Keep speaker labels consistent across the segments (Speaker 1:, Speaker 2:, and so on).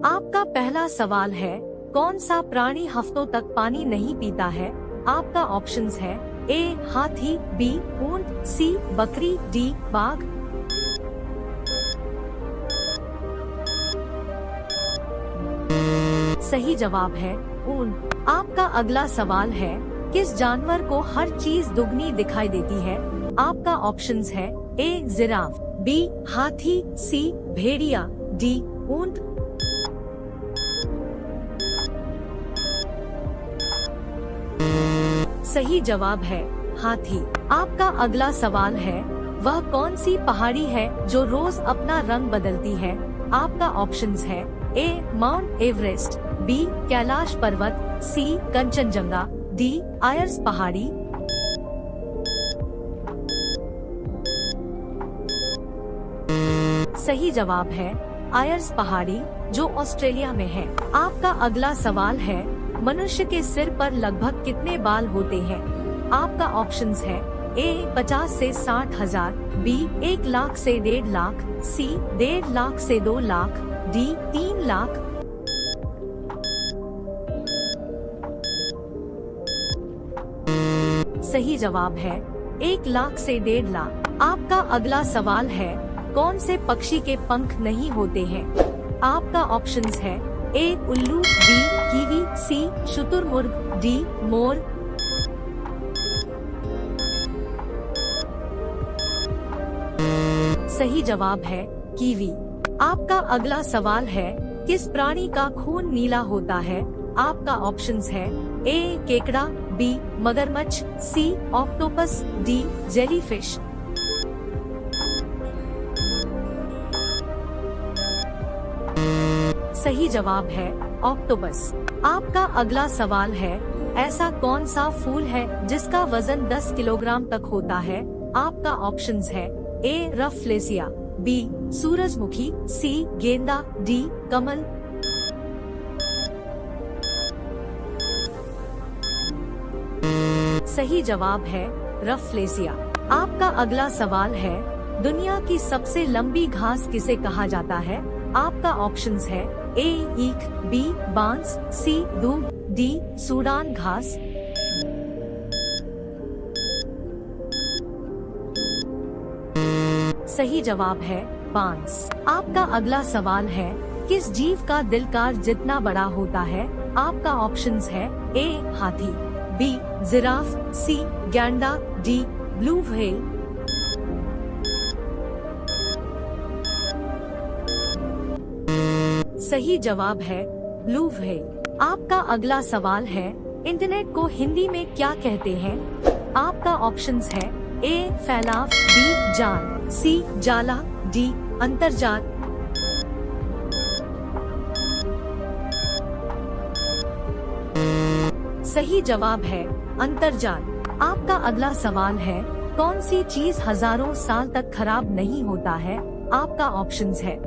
Speaker 1: आपका पहला सवाल है, कौन सा प्राणी हफ्तों तक पानी नहीं पीता है? आपका ऑप्शंस है ए हाथी, बी ऊंट, सी बकरी, डी बाघ। सही जवाब है ऊंट। आपका अगला सवाल है, किस जानवर को हर चीज दुगनी दिखाई देती है? आपका ऑप्शंस है ए जिराफ, बी हाथी, सी भेड़िया, डी ऊंट। सही जवाब है हाथी। आपका अगला सवाल है, वह कौन सी पहाड़ी है जो रोज अपना रंग बदलती है? आपका ऑप्शंस है ए माउंट एवरेस्ट, बी कैलाश पर्वत, सी कंचनजंगा, डी आयर्स पहाड़ी। सही जवाब है आयर्स पहाड़ी, जो ऑस्ट्रेलिया में है। आपका अगला सवाल है, मनुष्य के सिर पर लगभग कितने बाल होते हैं? आपका ऑप्शंस है ए 50 से 60 हजार, बी 1 लाख से 1.5 लाख, सी 1.5 लाख से 2 लाख, डी 3 लाख। सही जवाब है 1 लाख से 1.5 लाख। आपका अगला सवाल है, कौन से पक्षी के पंख नहीं होते हैं? आपका ऑप्शंस है ए उल्लू, बी कीवी, सी शुतुरमुर्ग, डी मोर। सही जवाब है कीवी। आपका अगला सवाल है, किस प्राणी का खून नीला होता है? आपका ऑप्शंस है ए केकड़ा, बी मगरमच्छ, सी ऑक्टोपस, डी जेलीफिश। सही जवाब है ऑक्टोपस। आपका अगला सवाल है, ऐसा कौन सा फूल है जिसका वजन 10 किलोग्राम तक होता है? आपका ऑप्शंस है ए रफलेसिया, बी सूरजमुखी, सी गेंदा, डी कमल। सही जवाब है रफलेसिया। आपका अगला सवाल है, दुनिया की सबसे लंबी घास किसे कहा जाता है? आपका ऑप्शंस है ए ईख, बी बांस, सी दूब, डी सूडान घास। सही जवाब है बांस। आपका अगला सवाल है, किस जीव का दिल कार जितना बड़ा होता है? आपका ऑप्शंस है ए हाथी, बी जिराफ, सी गैंडा, डी ब्लू व्हेल। सही जवाब है ब्लू व्हेल। आपका अगला सवाल है, इंटरनेट को हिंदी में क्या कहते हैं? आपका ऑप्शंस है ए फैलाव, बी जाल, सी जाला, डी अंतर्जाल। सही जवाब है अंतर्जाल। आपका अगला सवाल है, कौन सी चीज हजारों साल तक खराब नहीं होता है? आपका ऑप्शंस है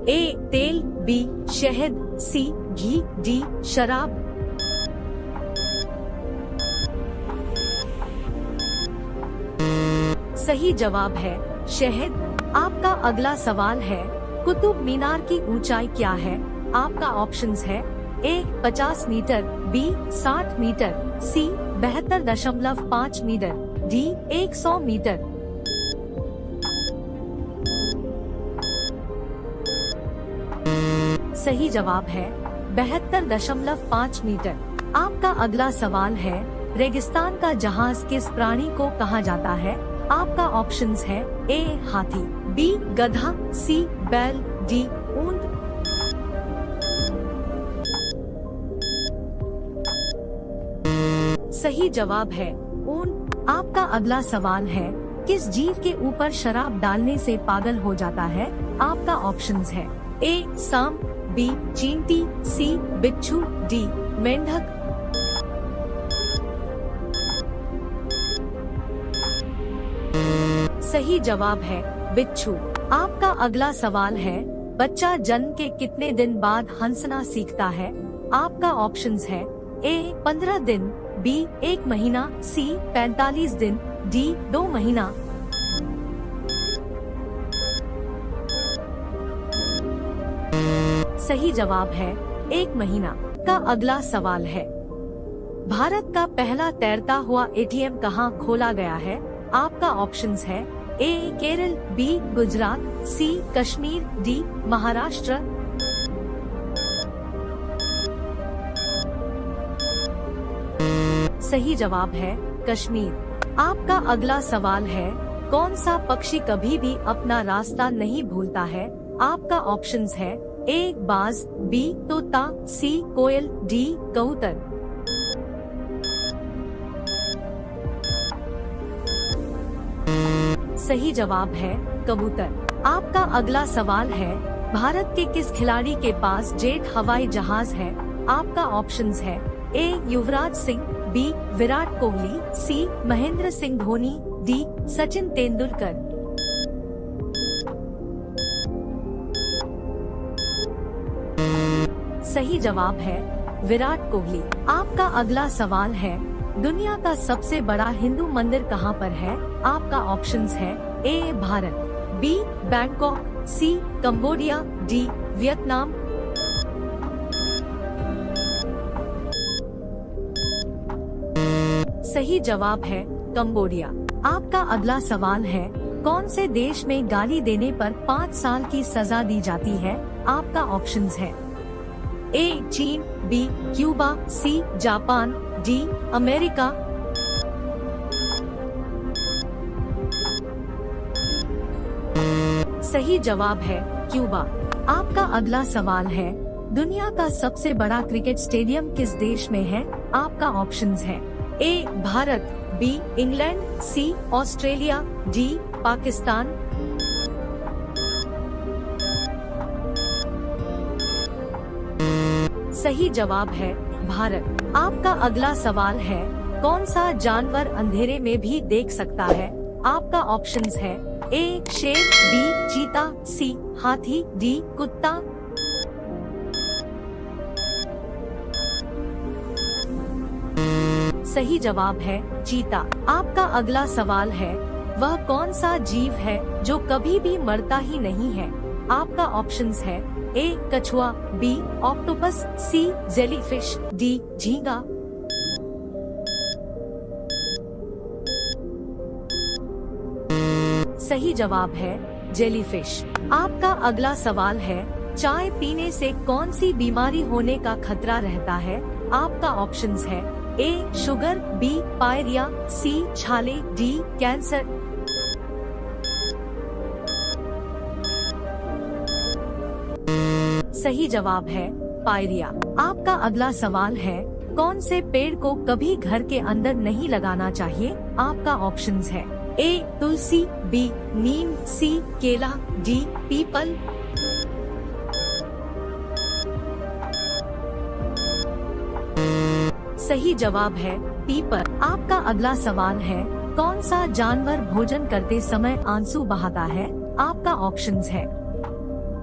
Speaker 1: ए तेल, बी शहद, सी घी, डी शराब। सही जवाब है शहद। आपका अगला सवाल है, कुतुब मीनार की ऊंचाई क्या है? आपका ऑप्शंस है ए 50 मीटर, बी 60 मीटर, सी 72.5 मीटर, डी 100 मीटर। सही जवाब है 72.5 मीटर। आपका अगला सवाल है, रेगिस्तान का जहाज किस प्राणी को कहा जाता है? आपका ऑप्शंस है ए हाथी, बी गधा, सी बैल, डी ऊंट। सही जवाब है ऊंट। आपका अगला सवाल है, किस जीव के ऊपर शराब डालने से पागल हो जाता है? आपका ऑप्शंस है ए सांप, बी चींटी, सी बिच्छू, डी मेंढक। सही जवाब है बिच्छू। आपका अगला सवाल है, बच्चा जन्म के कितने दिन बाद हंसना सीखता है? आपका ऑप्शंस है ए 15 दिन, बी 1 महीना, सी 45 दिन, डी 2 महीना। सही जवाब है 1 महीना। का अगला सवाल है, भारत का पहला तैरता हुआ एटीएम कहाँ खोला गया है? आपका ऑप्शंस है ए केरल, बी गुजरात, सी कश्मीर, डी महाराष्ट्र। सही जवाब है कश्मीर। आपका अगला सवाल है, कौन सा पक्षी कभी भी अपना रास्ता नहीं भूलता है? आपका ऑप्शंस है ए बाज, बी तोता, सी कोयल, डी कबूतर। सही जवाब है कबूतर। आपका अगला सवाल है, भारत के किस खिलाड़ी के पास जेट हवाई जहाज है? आपका ऑप्शंस है ए युवराज सिंह, बी विराट कोहली, सी महेंद्र सिंह धोनी, डी सचिन तेंदुलकर। सही जवाब है विराट कोहली। आपका अगला सवाल है, दुनिया का सबसे बड़ा हिंदू मंदिर कहाँ पर है? आपका ऑप्शंस है ए भारत, बी बैंकॉक, सी कंबोडिया, डी वियतनाम। सही जवाब है कंबोडिया। आपका अगला सवाल है, कौन से देश में गाली देने पर 5 साल की सजा दी जाती है? आपका ऑप्शंस है ए चीन, B Cuba, C Japan, D America. सही जवाब है क्यूबा। आपका अगला सवाल है, दुनिया का सबसे बड़ा क्रिकेट स्टेडियम किस देश में है? आपका ऑप्शंस है ए भारत, बी इंग्लैंड, सी ऑस्ट्रेलिया, डी पाकिस्तान। सही जवाब है भारत। आपका अगला सवाल है, कौन सा जानवर अंधेरे में भी देख सकता है? आपका ऑप्शंस है ए शेर, बी चीता, सी हाथी, डी कुत्ता। सही जवाब है चीता। आपका अगला सवाल है, वह कौन सा जीव है जो कभी भी मरता ही नहीं है? आपका ऑप्शंस है ए कछुआ, बी ऑक्टोपस, सी जेलीफिश, डी झींगा। सही जवाब है जेलीफिश। आपका अगला सवाल है, चाय पीने से कौन सी बीमारी होने का खतरा रहता है? आपका ऑप्शंस है ए शुगर, बी पायरिया, सी छाले, डी कैंसर। सही जवाब है पायरिया। आपका अगला सवाल है, कौन से पेड़ को कभी घर के अंदर नहीं लगाना चाहिए? आपका ऑप्शंस है ए तुलसी, बी नीम, सी केला, डी पीपल। सही जवाब है पीपल। आपका अगला सवाल है, कौन सा जानवर भोजन करते समय आंसू बहाता है? आपका ऑप्शंस है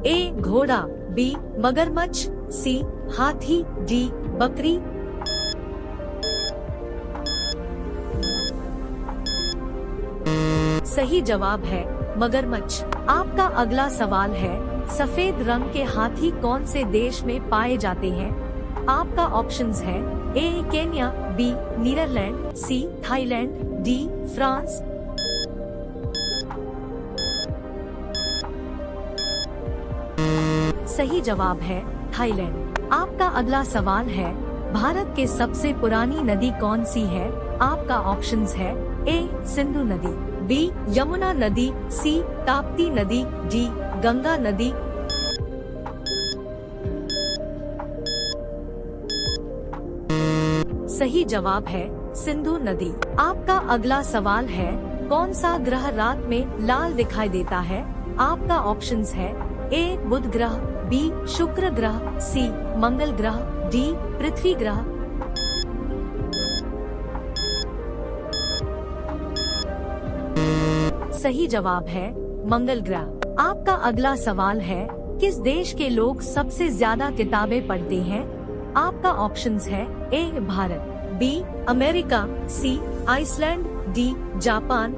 Speaker 1: ए घोड़ा, बी मगरमच्छ, सी हाथी, डी बकरी। सही जवाब है मगरमच्छ। आपका अगला सवाल है, सफेद रंग के हाथी कौन से देश में पाए जाते हैं? आपका ऑप्शंस है A Kenya, B Netherland, C Thailand, D France. सही जवाब है थाईलैंड। आपका अगला सवाल है, भारत के सबसे पुरानी नदी कौन सी है? आपका ऑप्शंस है ए सिंधु नदी, बी यमुना नदी, सी ताप्ती नदी, डी गंगा नदी। सही जवाब है सिंधु नदी। आपका अगला सवाल है, कौन सा ग्रह रात में लाल दिखाई देता है? आपका ऑप्शंस है ए बुध ग्रह, बी शुक्र ग्रह, सी मंगल ग्रह, डी पृथ्वी ग्रह। सही जवाब है मंगल ग्रह। आपका अगला सवाल है, किस देश के लोग सबसे ज्यादा किताबें पढ़ते हैं? आपका ऑप्शंस है ए भारत, बी अमेरिका, सी आइसलैंड, डी जापान।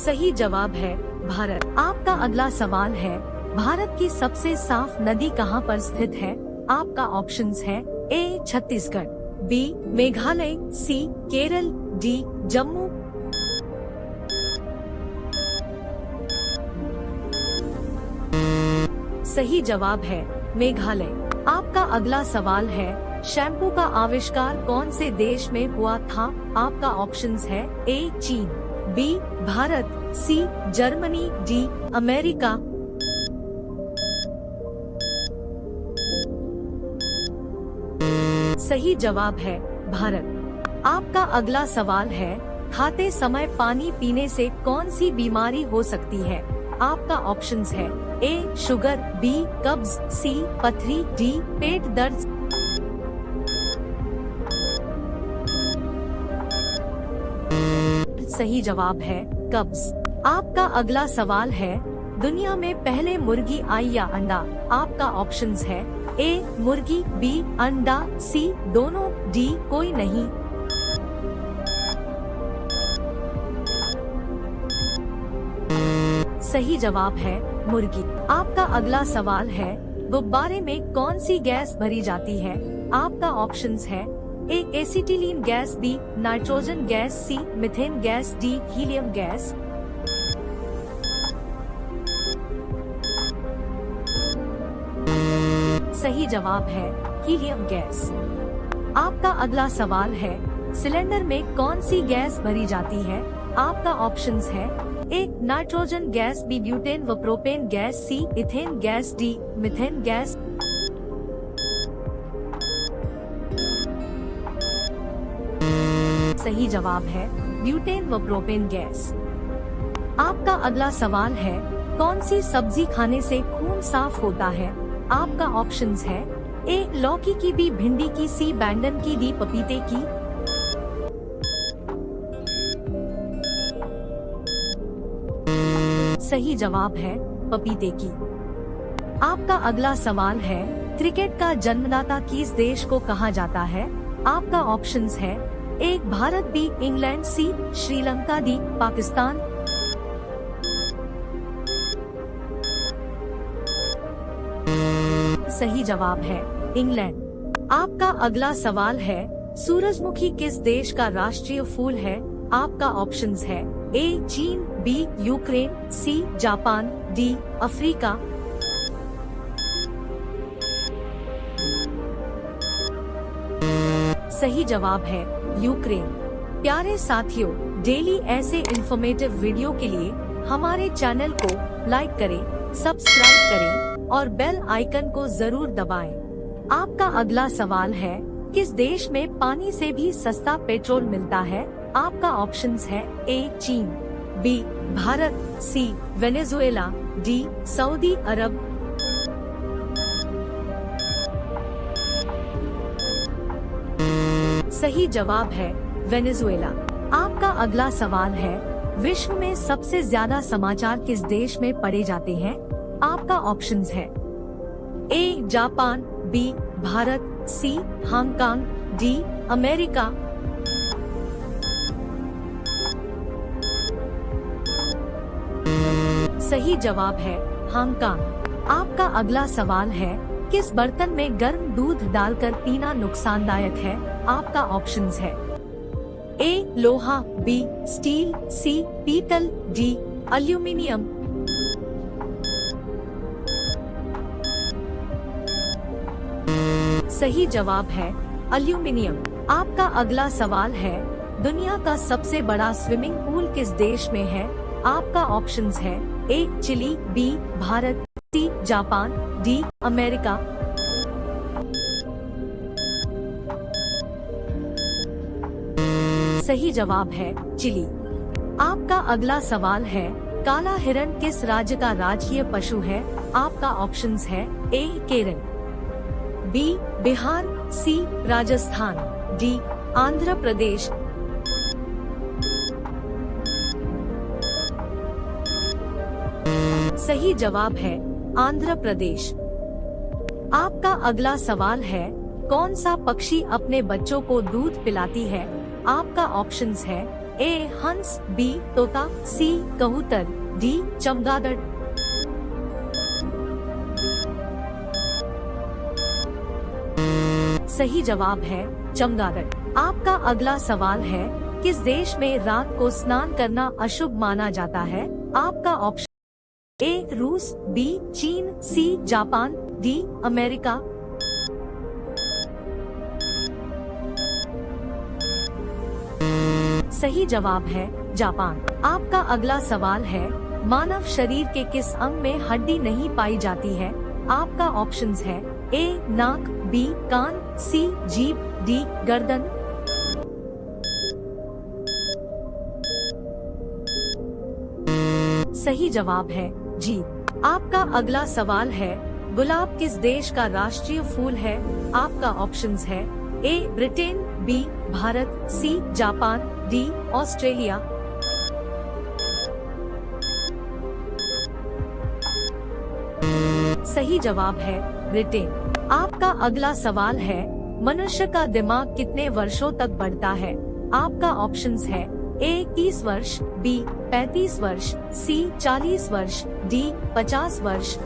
Speaker 1: सही जवाब है भारत। आपका अगला सवाल है, भारत की सबसे साफ नदी कहां पर स्थित है? आपका ऑप्शंस है ए छत्तीसगढ़, बी मेघालय, सी केरल, डी जम्मू। सही जवाब है मेघालय। आपका अगला सवाल है, शैम्पू का आविष्कार कौन से देश में हुआ था? आपका ऑप्शंस है ए चीन, B Bharat, C Germany, D America. सही जवाब है भारत। आपका अगला सवाल है, खाते समय पानी पीने से कौन सी बीमारी हो सकती है? आपका ऑप्शंस है ए शुगर, बी कब्ज, सी पथरी, डी पेट दर्द। सही जवाब है कब्ज। आपका अगला सवाल है, दुनिया में पहले मुर्गी आई या अंडा? आपका ऑप्शंस है ए मुर्गी, बी अंडा, सी दोनों, डी कोई नहीं। सही जवाब है मुर्गी। आपका अगला सवाल है, गुब्बारे में कौन सी गैस भरी जाती है? आपका ऑप्शंस है A acetylene gas, B nitrogen gas, C methane gas, D helium gas. सही जवाब है हीलियम गैस। आपका अगला सवाल है, सिलेंडर में कौन सी गैस भरी जाती है? आपका ऑप्शंस है A nitrogen gas, B butane व propane gas, C ethane gas, D methane gas. सही जवाब है ब्यूटेन व प्रोपेन गैस। आपका अगला सवाल है, कौन सी सब्जी खाने से खून साफ होता है? आपका ऑप्शंस है ए लौकी की, बी भिंडी की, सी बैंगन की, डी पपीते की। सही जवाब है पपीते की। आपका अगला सवाल है, क्रिकेट का जन्मदाता किस देश को कहा जाता है? आपका ऑप्शंस है ए भारत, बी इंग्लैंड, सी श्रीलंका, डी पाकिस्तान। सही जवाब है इंग्लैंड। आपका अगला सवाल है, सूरजमुखी किस देश का राष्ट्रीय फूल है? आपका ऑप्शंस है ए चीन, B Ukraine, C Japan, D Africa. सही जवाब है यूक्रेन। प्यारे साथियों, डेली ऐसे इंफॉर्मेटिव वीडियो के लिए हमारे चैनल को लाइक करें, सब्सक्राइब करें और बेल आइकन को जरूर दबाएं। आपका अगला सवाल है, किस देश में पानी से भी सस्ता पेट्रोल मिलता है? आपका ऑप्शंस है ए चीन, बी भारत, सी वेनेजुएला, डी सऊदी अरब। सही जवाब है वेनेजुएला। आपका अगला सवाल है, विश्व में सबसे ज्यादा समाचार किस देश में पढ़े जाते हैं? आपका ऑप्शंस है A Japan, B Bharat, C Hong Kong, D America. सही जवाब है हांगकांग। आपका अगला सवाल है, किस बर्तन में गर्म दूध डालकर पीना नुकसानदायक है? आपका ऑप्शंस है ए लोहा, बी स्टील, सी पीतल, डी एल्यूमिनियम। सही जवाब है एल्यूमिनियम। आपका अगला सवाल है, दुनिया का सबसे बड़ा स्विमिंग पूल किस देश में है? आपका ऑप्शंस है A Chile, B Bharat, C Japan, D America. सही जवाब है चिली। आपका अगला सवाल है, काला हिरण किस राज्य का राजकीय पशु है? आपका ऑप्शंस है ए केरल, बी बिहार, सी राजस्थान, डी आंध्र प्रदेश। सही जवाब है आंध्र प्रदेश। आपका अगला सवाल है, कौन सा पक्षी अपने बच्चों को दूध पिलाती है? आपका ऑप्शंस है ए हंस, बी तोता, सी कबूतर, डी चमगादड़। सही जवाब है चमगादड़। आपका अगला सवाल है, किस देश में रात को स्नान करना अशुभ माना जाता है? आपका ऑप्शन ए रूस, बी चीन, सी जापान, डी अमेरिका। सही जवाब है जापान। आपका अगला सवाल है, मानव शरीर के किस अंग में हड्डी नहीं पाई जाती है? आपका ऑप्शंस है ए नाक, बी कान, सी जीभ, डी गर्दन। सही जवाब है जीभ। आपका अगला सवाल है, गुलाब किस देश का राष्ट्रीय फूल है? आपका ऑप्शंस है A Britain, B Bharat, C Japan, D Australia. सही जवाब है ब्रिटेन। आपका अगला सवाल है, मनुष्य का दिमाग कितने वर्षों तक बढ़ता है? आपका ऑप्शंस है ए 30 वर्ष, बी 35 वर्ष, सी 40 वर्ष, डी 50 वर्ष।